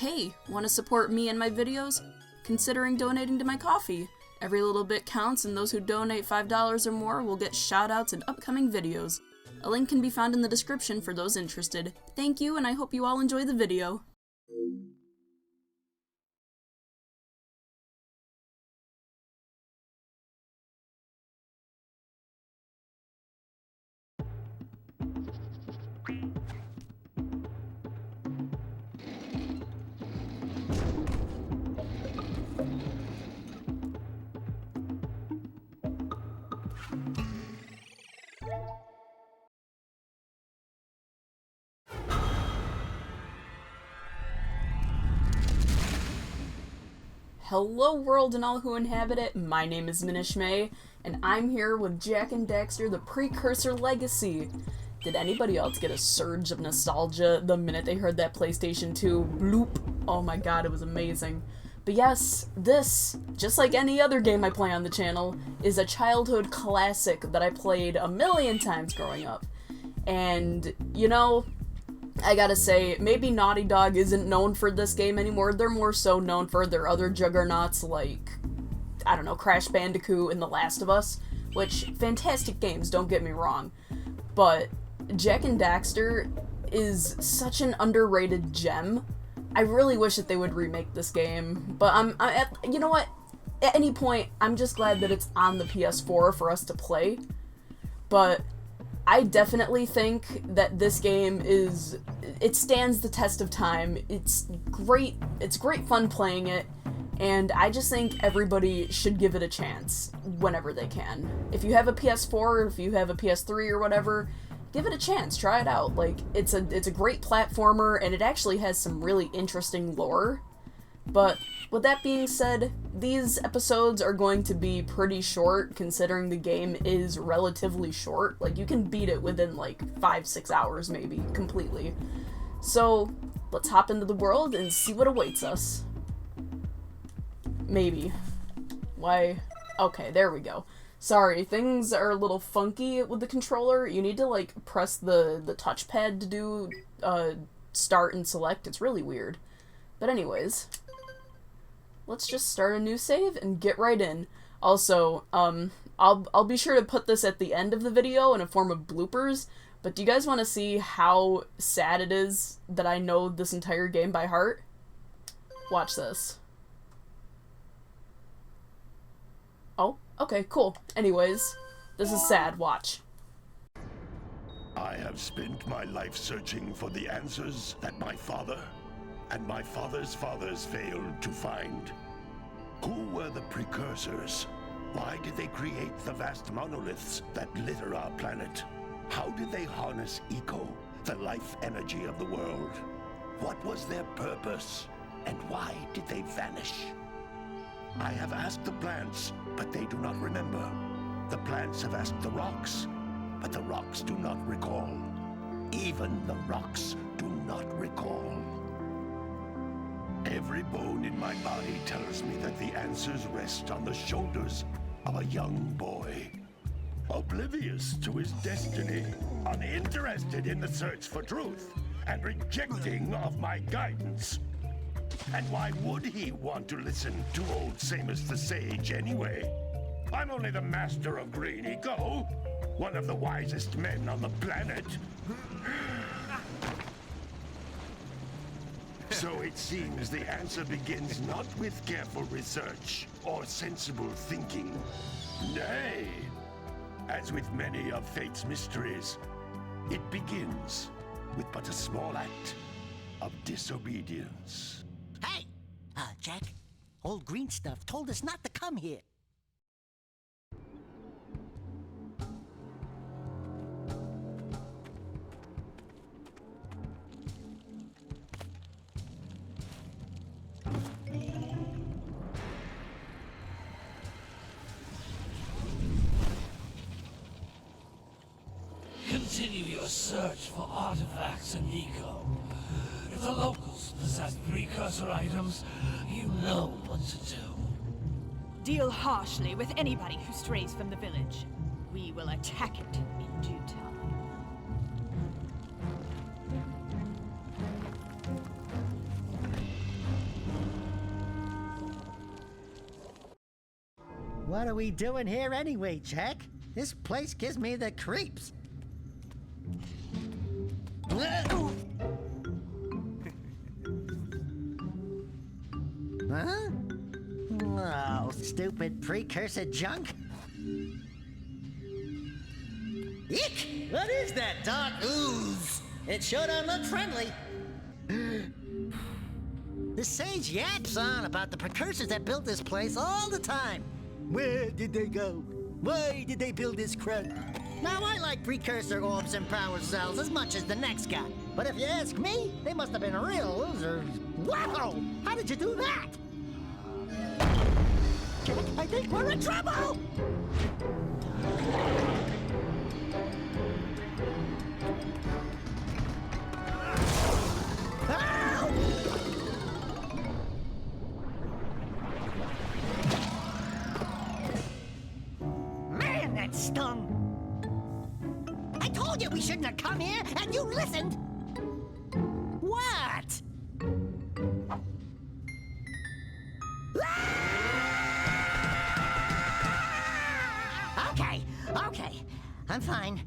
Hey, want to support me and my videos? Considering donating to my coffee. Every little bit counts, and those who donate $5 or more will get shoutouts in upcoming videos. A link can be found in the description for those interested. Thank you, and I hope you all enjoy the video. Hello world and all who inhabit it, my name is Minishmay, and I'm here with Jak and Daxter, the Precursor Legacy. Did anybody else get a surge of nostalgia the minute they heard that PlayStation 2 bloop? Oh my god, it was amazing. But yes, this, just like any other game I play on the channel, is a childhood classic that I played a million times growing up. And, you know, I gotta say, maybe Naughty Dog isn't known for this game anymore. They're more so known for their other juggernauts like, I don't know, Crash Bandicoot and The Last of Us, which, fantastic games, don't get me wrong. But Jak and Daxter is such an underrated gem. I really wish that they would remake this game, but you know what? At any point, I'm just glad that it's on the PS4 for us to play. But I definitely think that this game it stands the test of time. It's great fun playing it, and I just think everybody should give it a chance whenever they can. If you have a PS4 or if you have a PS3 or whatever, give it a chance, try it out. Like, it's a great platformer, and it actually has some really interesting lore. But with that being said, these episodes are going to be pretty short, considering the game is relatively short. Like, you can beat it within like 5-6 hours maybe, completely. So, let's hop into the world and see what awaits us. Maybe. Why? Okay, there we go. Sorry, things are a little funky with the controller. You need to like press the touchpad to do start and select. It's really weird. But anyways, let's just start a new save and get right in. Also, I'll be sure to put this at the end of the video in a form of bloopers, but do you guys want to see how sad it is that I know this entire game by heart? Watch this. Oh, okay, cool. Anyways, this is sad, watch. I have spent my life searching for the answers that my father and my father's fathers failed to find. Who were the Precursors? Why did they create the vast monoliths that litter our planet? How did they harness Eco, the life energy of the world? What was their purpose? And why did they vanish? I have asked the plants, but they do not remember. The plants have asked the rocks, but the rocks do not recall. Even the rocks do not recall. Every bone in my body tells me that the answers rest on the shoulders of a young boy. Oblivious to his destiny, uninterested in the search for truth, and rejecting of my guidance. And why would he want to listen to old Samus the Sage anyway? I'm only the master of Green Eco, one of the wisest men on the planet. So it seems the answer begins not with careful research or sensible thinking. Nay, as with many of fate's mysteries, it begins with but a small act of disobedience. Hey! Jak, old green stuff told us not to come here. Continue your search for artifacts in Eco. If the locals possess precursor items, you know what to do. Deal harshly with anybody who strays from the village. We will attack it in due time. What are we doing here anyway, Jack? This place gives me the creeps. Huh? Oh, stupid precursor junk. Eek! What is that dark ooze? It sure don't look friendly. The sage yaps on about the precursors that built this place all the time. Where did they go? Why did they build this crap? Now, I like precursor orbs and power cells as much as the next guy. But if you ask me, they must have been real losers. Wow! How did you do that? Jack, I think we're in trouble! Ow! Man, that stung! I told you we shouldn't have come here, and you listened! What? Okay. I'm fine.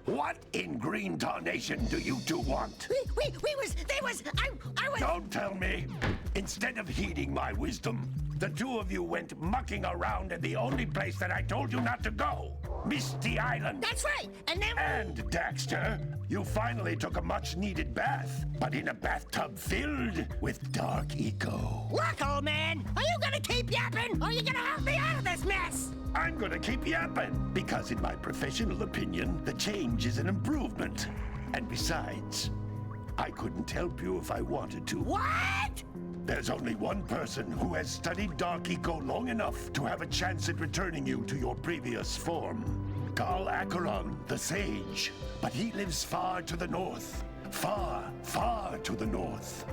What in green tarnation do you two want? I was... Don't tell me! Instead of heeding my wisdom, the two of you went mucking around in the only place that I told you not to go. Misty Island. That's right, and then... And, Daxter, you finally took a much-needed bath, but in a bathtub filled with Dark Eco. Look, old man, are you gonna keep yapping, or are you gonna help me out of this mess? I'm gonna keep yapping, because in my professional opinion, the change is an improvement. And besides, I couldn't help you if I wanted to. What? There's only one person who has studied Dark Eco long enough to have a chance at returning you to your previous form. Gol Acheron, the Sage. But he lives far to the north. Far, far to the north.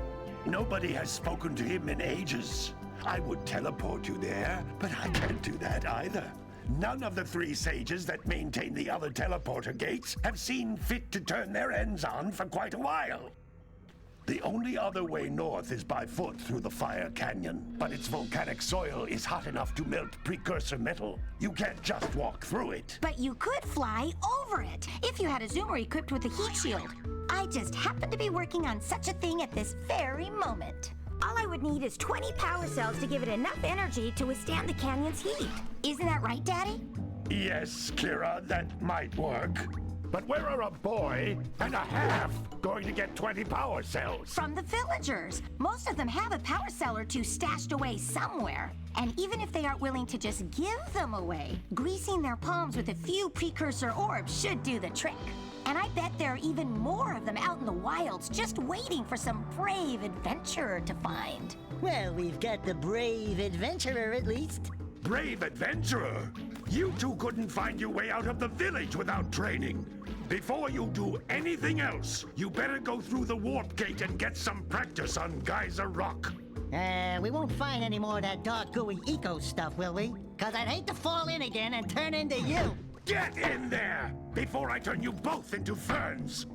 Nobody has spoken to him in ages. I would teleport you there, but I can't do that either. None of the three sages that maintain the other teleporter gates have seen fit to turn their ends on for quite a while. The only other way north is by foot through the Fire Canyon, but its volcanic soil is hot enough to melt precursor metal. You can't just walk through it. But you could fly over it if you had a zoomer equipped with a heat shield. I just happen to be working on such a thing at this very moment. All I would need is 20 power cells to give it enough energy to withstand the canyon's heat. Isn't that right, Daddy? Yes, Kira, that might work. But where are a boy and a half going to get 20 power cells? From the villagers. Most of them have a power cell or two stashed away somewhere. And even if they aren't willing to just give them away, greasing their palms with a few precursor orbs should do the trick. And I bet there are even more of them out in the wilds just waiting for some brave adventurer to find. Well, we've got the brave adventurer at least. Brave adventurer? You two couldn't find your way out of the village without training. Before you do anything else, you better go through the warp gate and get some practice on Geyser Rock. We won't find any more of that dark gooey eco stuff, will we? 'Cause I'd hate to fall in again and turn into you. Get in there before I turn you both into ferns.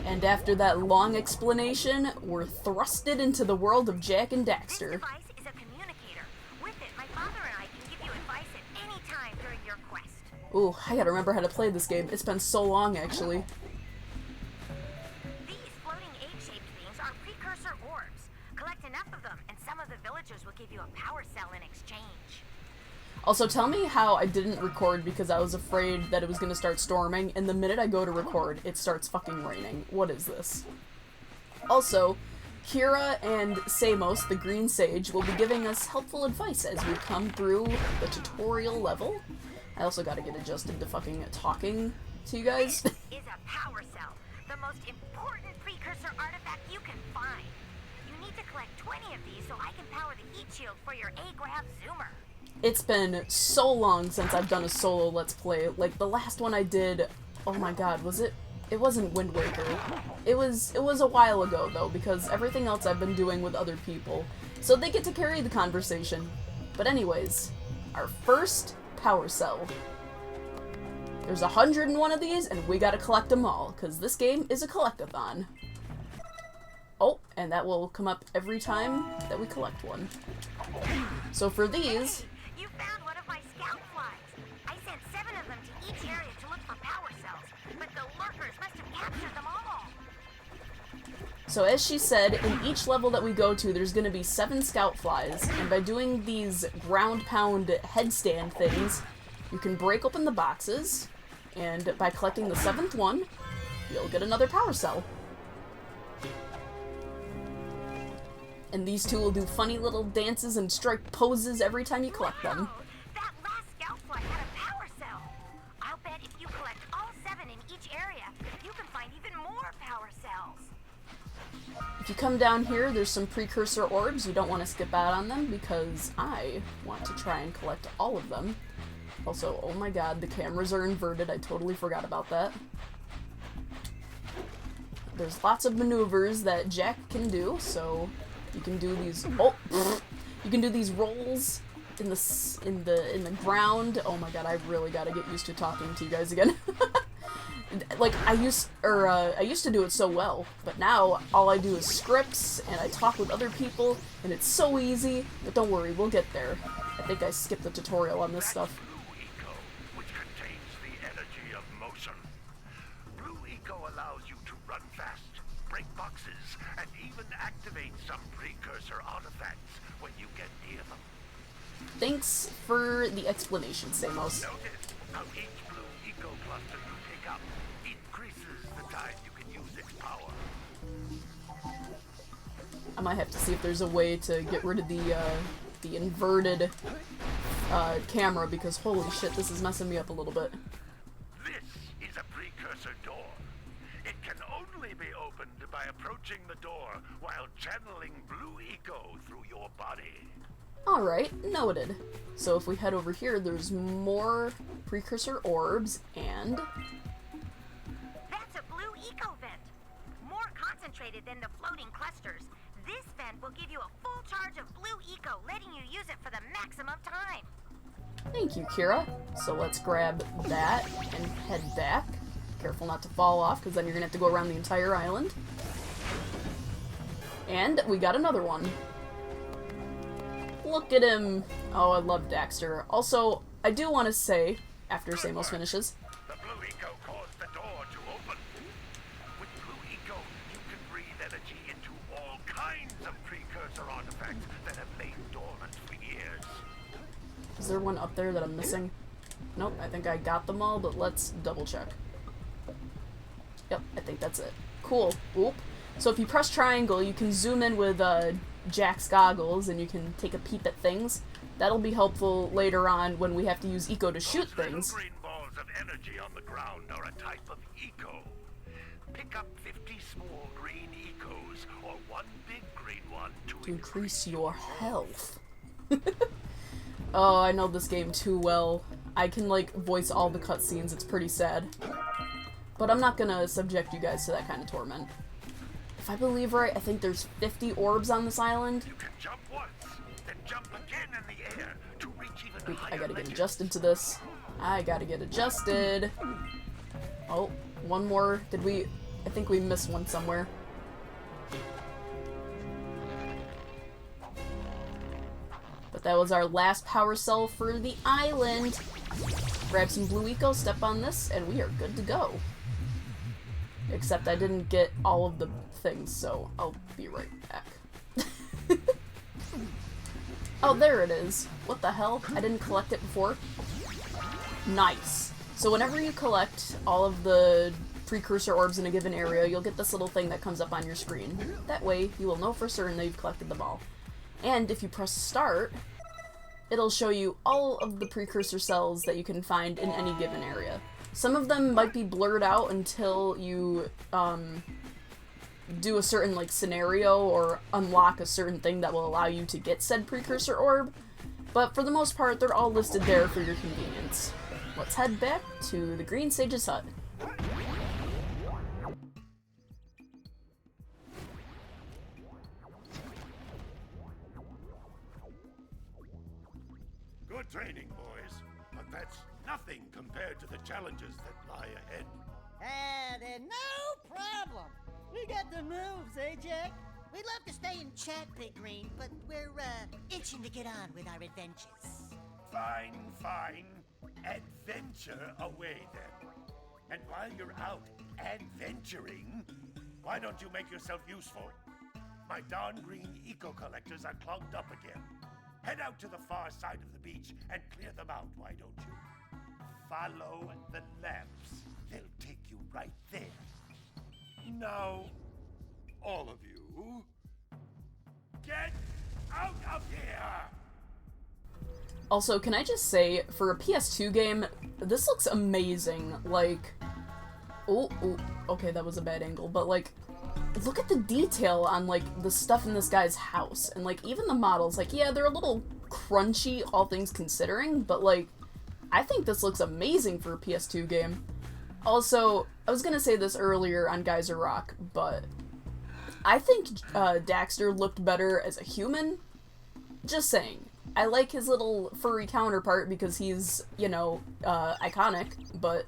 And after that long explanation, we're thrusted into the world of Jak and Daxter. This device is a communicator. With it, my father and I can give you advice at any time during your quest. Ooh, I gotta remember how to play this game. It's been so long, actually. These floating egg-shaped things are precursor orbs. Collect enough of them, and some of the villagers will give you a power cell in exchange. Also, tell me how I didn't record because I was afraid that it was gonna start storming, and the minute I go to record, it starts fucking raining. What is this? Also, Kira and Samos, the Green Sage, will be giving us helpful advice as we come through the tutorial level. I also gotta get adjusted to fucking talking to you guys. This is a power cell, the most important precursor artifact you can find. You need to collect 20 of these so I can power the heat shield for your A-Grav zoomer. It's been so long since I've done a solo Let's Play. Like, the last one I did, oh my god, was it It wasn't Wind Waker. It was a while ago, though, because everything else I've been doing with other people. So they get to carry the conversation. But anyways, our first power cell. There's 101 of these, and we gotta collect them all, because this game is a collectathon. Oh, and that will come up every time that we collect one. So for these... You found one of my scout flies. I sent 7 of them to each area to look for power cells, but the lurkers must have captured them all. So as she said, in each level that we go to, there's going to be 7 scout flies, and by doing these ground pound headstand things, you can break open the boxes, and by collecting the 7th one, you'll get another power cell. And these two will do funny little dances and strike poses every time you collect them. Whoa, that last scout fly had a power cell. I'll bet if you collect all 7 in each area, you can find even more power cells. If you come down here, there's some precursor orbs. You don't want to skip out on them because I want to try and collect all of them. Also, oh my god, the cameras are inverted. I totally forgot about that. There's lots of maneuvers that Jak can do, so you can do these. Oh, you can do these rolls in the ground. Oh my god, I really gotta get used to talking to you guys again. Like I used to do it so well, but now all I do is scripts and I talk with other people, and it's so easy. But don't worry, we'll get there. I think I skipped the tutorial on this stuff. Blue Eco, which contains the energy of motion. Blue Eco allows you to run fast, break boxes, and even activate some precursor artifacts when you get near them. Thanks for the explanation, Samos. Notice how each Blue Eco cluster you pick up increases the time you can use its power. I might have to see if there's a way to get rid of the inverted camera, because holy shit, this is messing me up a little bit. This is a precursor door. It can only be opened by approaching the door while channeling Blue Eco through your body. Alright, noted. So if we head over here, there's more precursor orbs, and... That's a Blue Eco vent. More concentrated than the floating clusters. This vent will give you a full charge of Blue Eco, letting you use it for the maximum time. Thank you, Kira. So let's grab that and head back. Careful not to fall off, because then you're going to have to go around the entire island. And we got another one. Look at him. Oh, I love Daxter. Also, I do want to say, after Samos finishes, The Blue Eco caused the door to open. With Blue Eco, you can breathe energy into all kinds of precursor artifacts that have lain dormant for years. is there one up there that I'm missing? Nope, I think I got them all, but let's double check. Yep, I think that's it. Cool. Oop. So if you press triangle, you can zoom in with Jak's goggles, and you can take a peep at things. That'll be helpful later on when we have to use Eco to shoot Those things. little green balls of energy on the ground are a type of Eco. Pick up 50 small green Ecos, or one big green one To increase your health. Oh, I know this game too well. I can, like, voice all the cutscenes. It's pretty sad. But I'm not gonna subject you guys to that kind of torment. If I believe right, I think there's 50 orbs on this island. You can jump once, then jump again in the air to reach even Oop, higher I gotta get ledges. adjusted to this. I gotta get adjusted. Oh, one more. Did we... I think we missed one somewhere. But that was our last power cell for the island. Grab some Blue Eco, step on this, and we are good to go. Except I didn't get all of the things, so I'll be right back. Oh, there it is. What the hell? I didn't collect it before. Nice. So whenever you collect all of the precursor orbs in a given area, you'll get this little thing that comes up on your screen. That way, you will know for certain that you've collected them all. And if you press start, it'll show you all of the precursor cells that you can find in any given area. Some of them might be blurred out until you do a certain like scenario or unlock a certain thing that will allow you to get said precursor orb, but for the most part they're all listed there for your convenience. Let's head back to the Green Sage's hut. training, boys, but that's nothing compared to the challenges that lie ahead. Then no problem. We got the moves, eh, Jack? We'd love to stay and chat, Big Green, but we're, itching to get on with our adventures. Fine, fine. Adventure away, then. And while you're out adventuring, why don't you make yourself useful? My darn green eco collectors are clogged up again. Head out to the far side of the beach and clear them out, why don't you? Follow the lamps. They'll take you right there. Now, all of you, get out of here! Also, can I just say, for a PS2 game, this looks amazing. Like, oh, okay, that was a bad angle, but like, look at the detail on like the stuff in this guy's house, and like even the models. Like, yeah, they're a little crunchy, all things considering, but like, I think this looks amazing for a PS2 game. Also, I was gonna say this earlier on Geyser Rock, but I think Daxter looked better as a human. Just saying. I like his little furry counterpart because he's, you know, iconic, but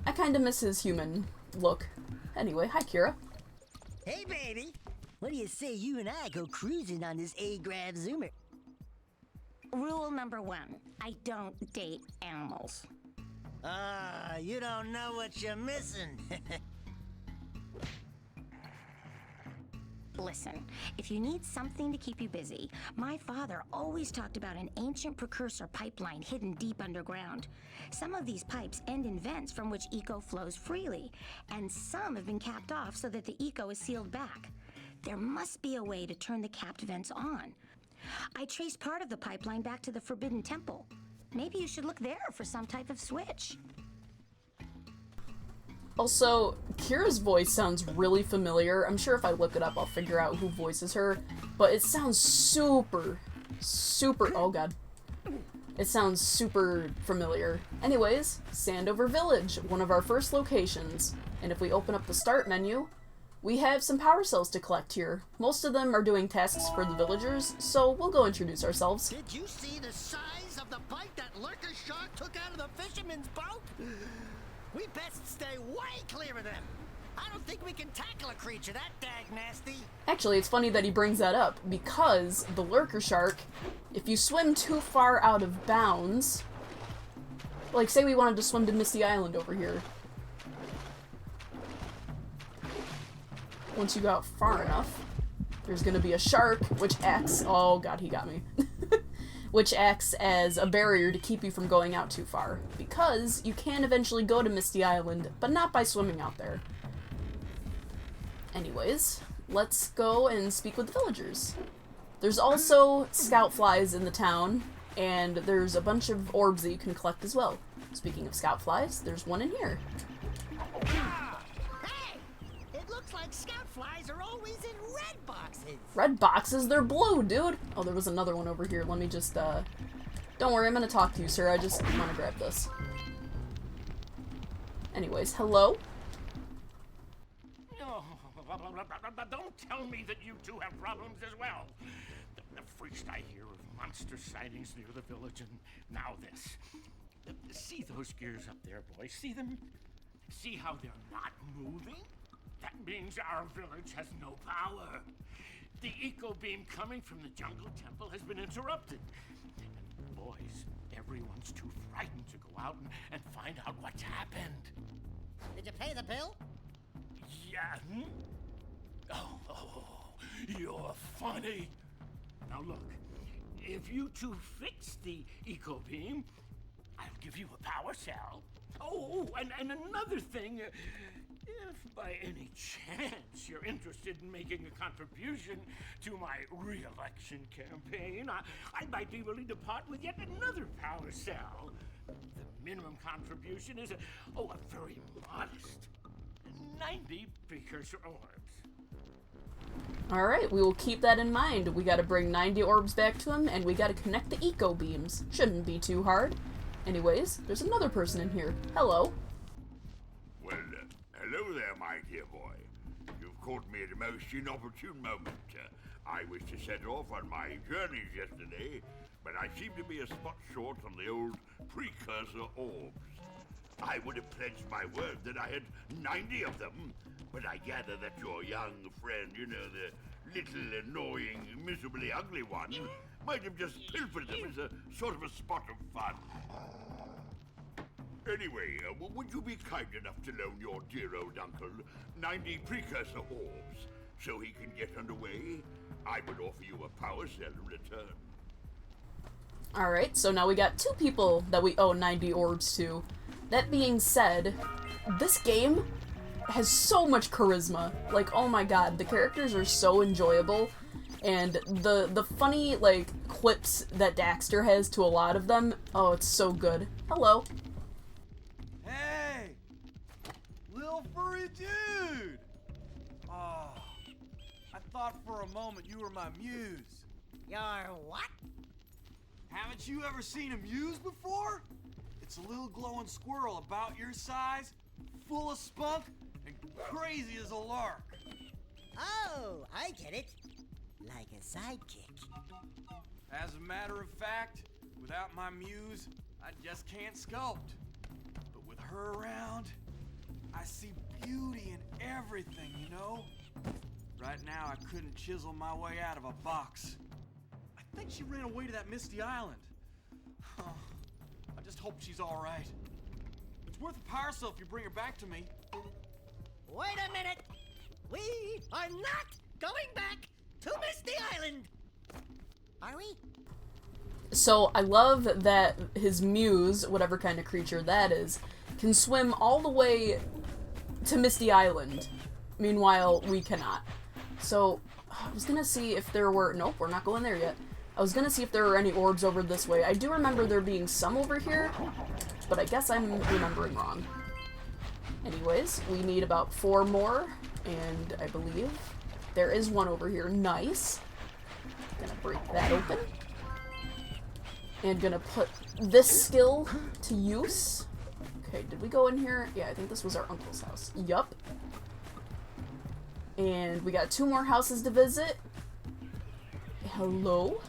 I kind of miss his human look. Anyway, hi Kira. Hey, baby. What do you say you and I go cruising on this A-Grav Zoomer? Rule number 1, I don't date animals. You don't know what you're missing. Listen, if you need something to keep you busy, my father always talked about an ancient precursor pipeline hidden deep underground. Some of these pipes end in vents from which eco flows freely, and some have been capped off so that the eco is sealed back. There must be a way to turn the capped vents on. I traced part of the pipeline back to the Forbidden Temple. Maybe you should look there for some type of switch. Also, Kira's voice sounds really familiar. I'm sure if I look it up, I'll figure out who voices her. But it sounds super, oh god. It sounds super familiar. Anyways, Sandover Village, one of our first locations. And if we open up the start menu, we have some power cells to collect here. Most of them are doing tasks for the villagers, so we'll go introduce ourselves. Did you see the size of the bite that lurker shark took out of the fisherman's boat? We best stay way clear of them. I don't think we can tackle a creature that dag nasty. Actually, it's funny that he brings that up, because the lurker shark, if you swim too far out of bounds, like say we wanted to swim to Misty Island over here, once you go out far enough, there's gonna be a shark, which acts, oh god, he got me, which acts as a barrier to keep you from going out too far, because you can eventually go to Misty Island, but not by swimming out there. Anyways, let's go and speak with the villagers. There's also scout flies in the town, and there's a bunch of orbs that you can collect as well. Speaking of scout flies, there's one in here. Hey! It looks like scout flies are always in red boxes. Red boxes? They're blue, dude! Oh, there was another one over here. Let me just, Don't worry, I'm gonna talk to you, sir. I just want to grab this. Anyways, hello? Don't tell me that you two have problems as well. The first I hear of monster sightings near the village, and now this. See those gears up there, boys? See them? See how they're not moving? That means our village has no power. The eco beam coming from the jungle temple has been interrupted. And boys, everyone's too frightened to go out and find out what's happened. Did you pay the bill? Yeah. Oh, you're funny. Now look, if you two fix the eco beam, I'll give you a power cell. Oh, and another thing, if by any chance you're interested in making a contribution to my re-election campaign, I might be willing to part with yet another power cell. The minimum contribution is a very modest 90 precursor orbs. Alright, we will keep that in mind. We gotta bring 90 orbs back to him, and we gotta connect the eco beams. Shouldn't be too hard. Anyways, there's another person in here. Hello. Well, hello there, my dear boy. You've caught me at a most inopportune moment. I was to set off on my journeys yesterday, but I seem to be a spot short on the old Precursor orbs. I would have pledged my word that I had 90 of them, but I gather that your young friend, you know, the little annoying, miserably ugly one, might have just pilfered them as a sort of a spot of fun. Anyway, would you be kind enough to loan your dear old uncle 90 Precursor orbs so he can get underway? I would offer you a power cell in return. Alright, so now we got 2 people that we owe 90 orbs to. That being said, this game has so much charisma. Like, oh my god, the characters are so enjoyable. And the funny, like, quips that Daxter has to a lot of them, oh, it's so good. Hello. Hey! Little furry dude! Oh, I thought for a moment you were my muse. Your what? Haven't you ever seen a muse before? It's a little glowing squirrel about your size, full of spunk, and crazy as a lark. Oh, I get it. Like a sidekick. As a matter of fact, without my muse, I just can't sculpt. But with her around, I see beauty in everything, you know? Right now, I couldn't chisel my way out of a box. I think she ran away to that misty island. I just hope she's all right. It's worth a power cell if you bring her back to me. Wait a minute! We are not going back to Misty Island! Are we? So I love that his muse, whatever kind of creature that is, can swim all the way to Misty Island. Meanwhile, we cannot. So I was gonna see if there were... Nope, we're not going there yet. I was gonna see if there were any orbs over this way. I do remember there being some over here, but I guess I'm remembering wrong. Anyways, we need about 4 more, and I believe there is one over here. Nice. Gonna break that open. And gonna put this skill to use. Okay, did we go in here? Yeah, I think this was our uncle's house. Yup. And we got 2 more houses to visit. Hello?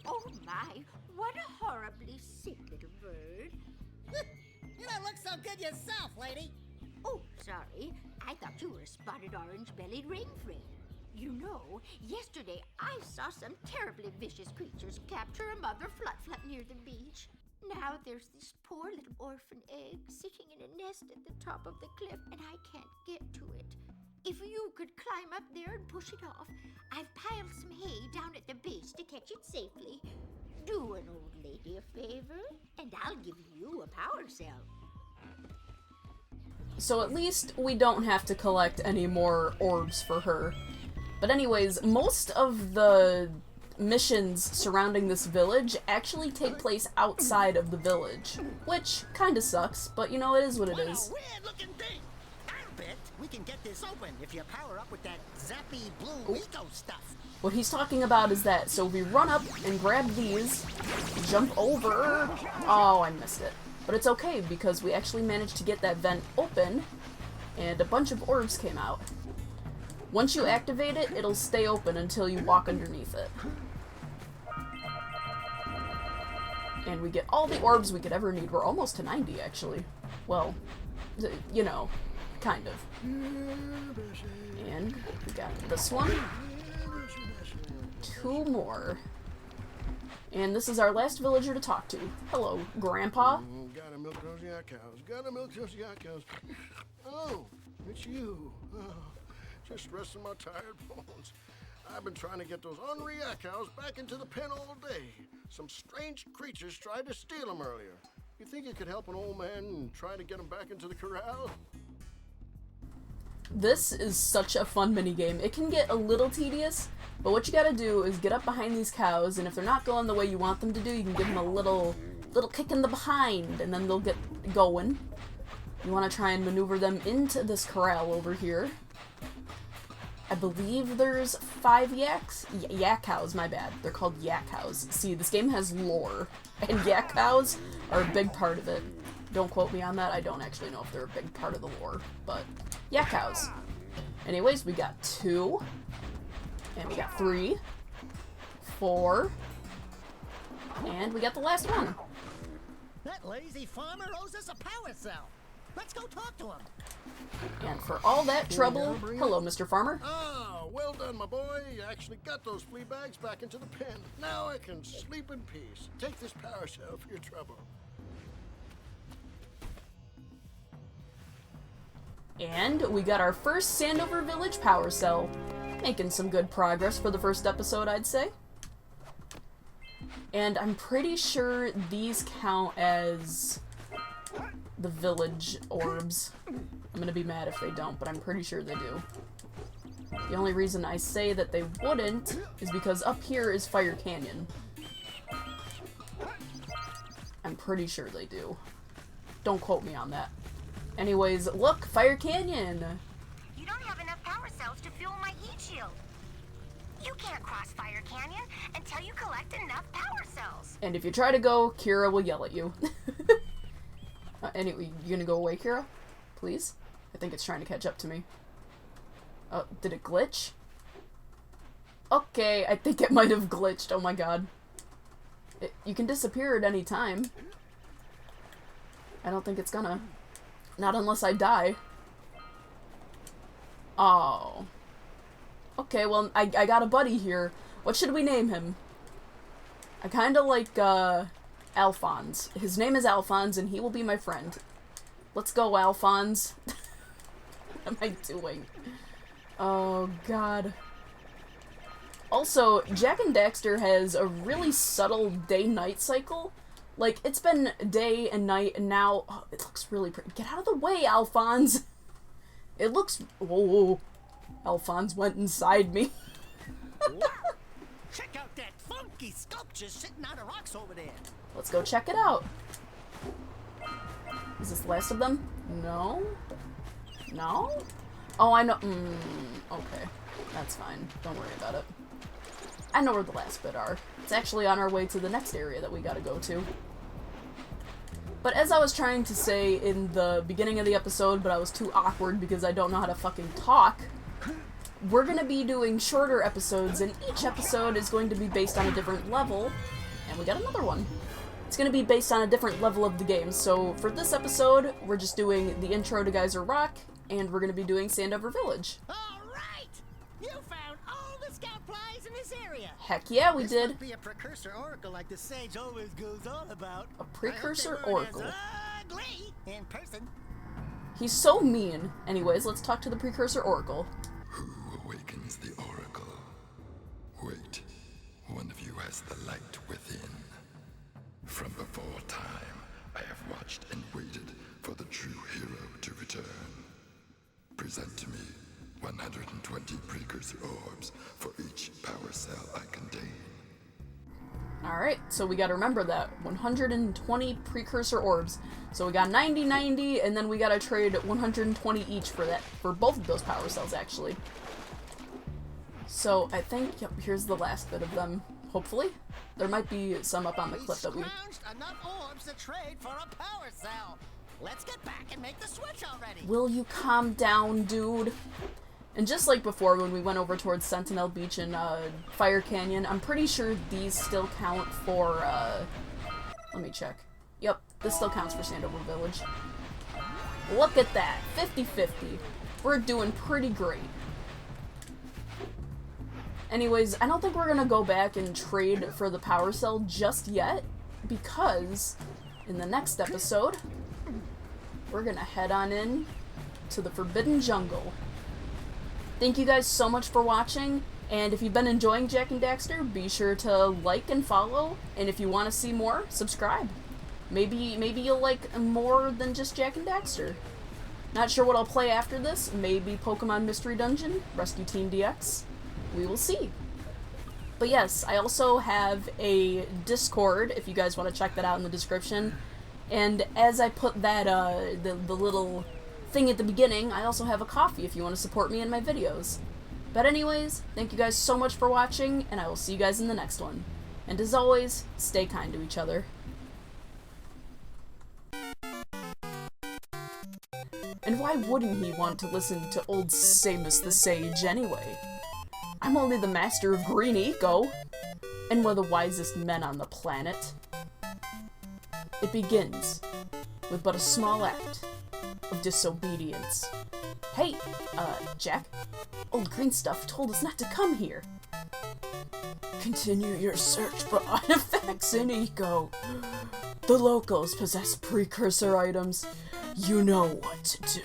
Oh my, what a horribly sick little bird. You don't look so good yourself, lady. Oh, sorry. I thought you were a spotted orange-bellied rainframe. You know, yesterday I saw some terribly vicious creatures capture a mother flut-flut near the beach. Now there's this poor little orphan egg sitting in a nest at the top of the cliff, and I can't get to it. If you could climb up there and push it off, I've piled some hay down at the base to catch it safely. Do an old lady a favor, and I'll give you a power cell. So at least we don't have to collect any more orbs for her. But anyways, most of the missions surrounding this village actually take place outside of the village, which kinda sucks, but you know, it is what it is. What a weird-looking thing! I bet we can get this open if you power up with that zappy blue eco stuff. What he's talking about is that, so we run up and grab these, jump over... Oh, I missed it. But it's okay, because we actually managed to get that vent open, and a bunch of orbs came out. Once you activate it, it'll stay open until you walk underneath it. And we get all the orbs we could ever need. We're almost to 90, actually. Well, you know, kind of. And we got this one. 2 more. And this is our last villager to talk to. Hello, Grandpa. Gotta milk those yak cows. Gotta milk those yak cows. Oh, it's you. Oh, just resting my tired bones. I've been trying to get those ornery yak cows back into the pen all day. Some strange creatures tried to steal them earlier. You think you could help an old man and try to get them back into the corral? This is such a fun minigame. It can get a little tedious, but what you gotta do is get up behind these cows, and if they're not going the way you want them to do, you can give them a little kick in the behind, and then they'll get going. You want to try and maneuver them into this corral over here. I believe there's 5 yaks? Yak cows, my bad. They're called yak cows. See, this game has lore, and yak cows are a big part of it. Don't quote me on that. I don't actually know if they're a big part of the lore, but yak cows. Anyways, we got 2. And we got 3, 4, and we got the last one. That lazy farmer owes us a power cell. Let's go talk to him. And for all that trouble, hello, Mr. Farmer. Ah, well done, my boy. You actually got those flea bags back into the pen. Now I can sleep in peace. Take this power cell for your trouble. And we got our first Sandover Village power cell. Making some good progress for the first episode, I'd say. And I'm pretty sure these count as the village orbs. I'm gonna be mad if they don't, but I'm pretty sure they do. The only reason I say that they wouldn't is because up here is Fire Canyon. I'm pretty sure they do. Don't quote me on that. Anyways, look, Fire Canyon! You don't have enough power cells to fuel my heat shield. You can't cross Fire Canyon until you collect enough power cells. And if you try to go, Kira will yell at you. Anyway, you gonna go away, Kira? Please? I think it's trying to catch up to me. Oh, did it glitch? Okay, I think it might have glitched. Oh my god. You can disappear at any time. I don't think it's gonna. Not unless I die. Oh. Okay, well, I got a buddy here. What should we name him? I kinda like, Alphonse. His name is Alphonse, and he will be my friend. Let's go, Alphonse. What am I doing? Oh, God. Also, Jak and Daxter has a really subtle day-night cycle. Like, it's been day and night, and now... Oh, it looks really pretty. Get out of the way, Alphonse! It looks... Whoa. Alphonse went inside me. Check out that funky sculpture sitting on the rocks over there. Let's go check it out. Is this the last of them? No? No? Oh, I know. Okay. That's fine. Don't worry about it. I know where the last bit are. It's actually on our way to the next area that we gotta go to. But as I was trying to say in the beginning of the episode, but I was too awkward because I don't know how to fucking talk, we're gonna be doing shorter episodes, and each episode is going to be based on a different level. And we got another one. It's gonna be based on a different level of the game. So for this episode, we're just doing the intro to Geyser Rock, and we're gonna be doing Sandover Village. Alright! You found all the scout flies in this area! Heck yeah, we This did. must be a precursor oracle like the sage always goes on about. A precursor I hope they weren't oracle. as ugly in person. He's so mean. Anyways, let's talk to the precursor oracle. Who awakens the oracle? Wait, one of you has the light within. From before time, I have watched and waited for the true hero to return. Present to me 120 precursor orbs for each power cell I contain. Alright, so we gotta remember that. 120 precursor orbs. So we got 90, 90, and then we gotta trade 120 each for that, for both of those power cells, actually. So I think, yep, here's the last bit of them, hopefully. There might be some up on the clip that we... Scrounged enough orbs to trade for a power cell. Let's get back and make the switch already. Will you calm down, dude? And just like before, when we went over towards Sentinel Beach and Fire Canyon, I'm pretty sure these still count for, let me check. Yep, this still counts for Sandover Village. Look at that, 50-50. We're doing pretty great. Anyways, I don't think we're gonna go back and trade for the power cell just yet, because in the next episode, we're gonna head on in to the Forbidden Jungle. Thank you guys so much for watching, and if you've been enjoying Jak and Daxter, be sure to like and follow, and if you want to see more, subscribe. Maybe you'll like more than just Jak and Daxter. Not sure what I'll play after this, maybe Pokemon Mystery Dungeon, Rescue Team DX. We will see. But yes, I also have a Discord, if you guys want to check that out in the description. And as I put that, the little thing at the beginning, I also have a coffee if you want to support me in my videos. But anyways, thank you guys so much for watching, and I will see you guys in the next one. And as always, stay kind to each other. And why wouldn't he want to listen to old Samus the Sage anyway? I I'm only the master of green eco, and one of the wisest men on the planet. It begins with but a small act of disobedience. Hey, Jak, old green stuff told us not to come here. Continue your search for artifacts in eco. The locals possess precursor items. You know what to do.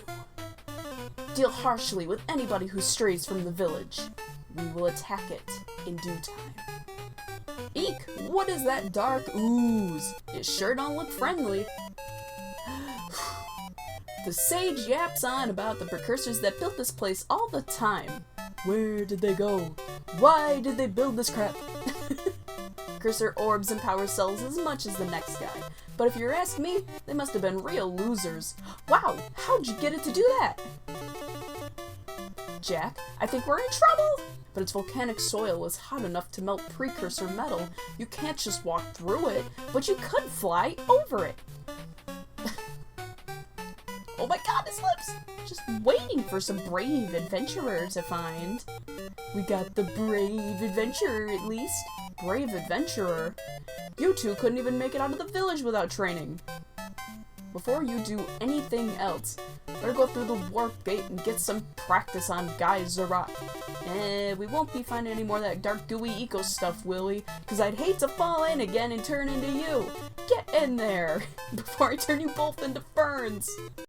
Deal harshly with anybody who strays from the village. We will attack it in due time. Eek! What is that dark ooze? It sure don't look friendly. The sage yaps on about the precursors that built this place all the time. Where did they go? Why did they build this crap? Precursor orbs and power cells as much as the next guy. But if you ask me, they must have been real losers. Wow, how'd you get it to do that? Jak, I think we're in trouble! But its volcanic soil is hot enough to melt precursor metal. You can't just walk through it, but you could fly over it. Oh my god, his lips! Just waiting for some brave adventurer to find. We got the brave adventurer, at least. Brave adventurer? You two couldn't even make it out of the village without training. Before you do anything else, better go through the warp gate and get some practice on Guy Zerat. We won't be finding any more of that dark gooey eco stuff, will we? Because I'd hate to fall in again and turn into you. Get in there before I turn you both into ferns.